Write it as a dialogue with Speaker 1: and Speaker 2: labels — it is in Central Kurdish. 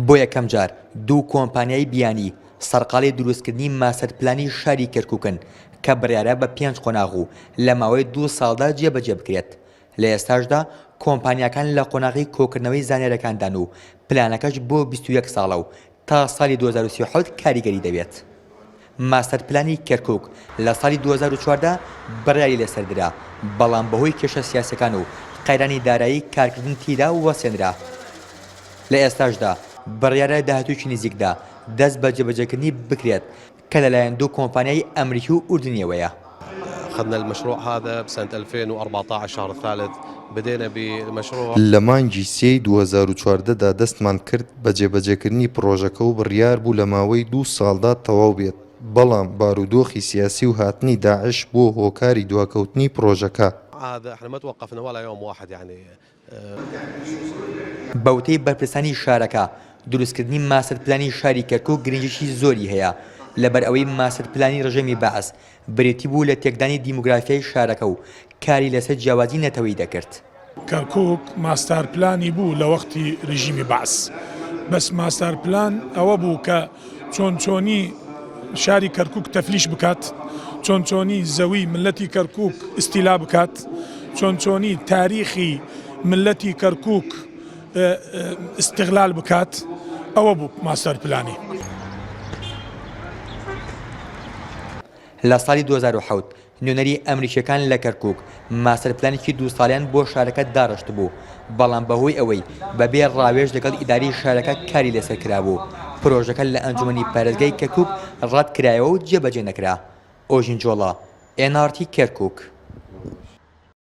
Speaker 1: بۆ یەکەم جار دوو کۆمپانیای بیانی سەرقاڵی دروستکردنی ماسەر پلانی شاری کەرکووکن کە بڕیارە بە 5 قۆناغ و لە ماوەی 2 ساڵدا جێبەجێ بکرێت. لە ئێستاشدا کۆمپانیاکان لە قۆناغی کۆکردنەوەی زانیاریەکاندان و پلانەکەش بۆ 21 ساڵە و تا ساڵی 2037 کاریگەری دەبێت. ماستەر پلانی کەرکووک لە ساڵی 2014 بڕیاری لەسەردرا، بەڵام بەهۆی کێشە سیاسەکان و قەیرانی دارایی کارکردن تیدا وەسێنرا. لە ئێستاشدا بڕیارە داهاتووی نزیکدا دەست بە جێبەجێکردنی بکرێت کە لەلایەن دوو کۆمپانیای ئەمریکی و ئوردنیەوەیە.
Speaker 2: أخذنا المشروع هذا بسنة 2014 الشهر الثالث بدينا بالمشروع
Speaker 3: لە مانگی 2014 دا دەستمان کرد بە جێبەجێکردنی پرۆژەکە و بڕیار بوو لە ماوەی 2 ساڵدا تەواو بێت، بەڵام بارودۆخی سیاسی و هاتنی داعش بۆ هۆکاری دواکەوتنی پرۆژەکە.
Speaker 2: هذا احنا ما توقفنا ولا يوم واحد يعني
Speaker 1: بەوتەی بەرپرسانی شارەکە دروستکردنی ماسەر پلانی شاری کەرکووک گرنگیشی زۆری هەیە لەبەر ئەوەی ماسەر پلانی ڕژەمی بەعەس بریتی بوو لە تێکدانی دیموگرافیای شارەکە و کاری لەسەر جیاوازی نەتەوەی دەکرد.
Speaker 4: کەرکووک ماستار پلانی بوو لە وەختی ڕژیمی بەعەس، بەس ماستار پلان ئەوە بوو کە چۆنچۆنی شاری کەرکووک تەفلیش بکات، چۆنچۆنی زەوی ملەتی کەرکووک ئیستیلا بکات، چۆنچۆنی تاریخی ملەتی کەرکووک استغلال بکات. ئەوە بوو ماستەر پلانی.
Speaker 1: لە ساڵی 2007 نوێنەری ئەمریکیەکان لە کەرکووک ماسەر پلانێکی 2 ساڵیان بۆ شارەکە داڕشت بوو، بەڵام بەهۆی ئەوەی بەبێ ڕاوێژ لەگەڵ ئیداری شارەکە کاری لەسەر کرابوو، پرۆژەکە لە ئەنجومەنی پارێزگای کەرکووک ڕەت کرایەوە و جێبەجێ نەکرا. ئۆژین جۆڵا، NRT کەرکووک.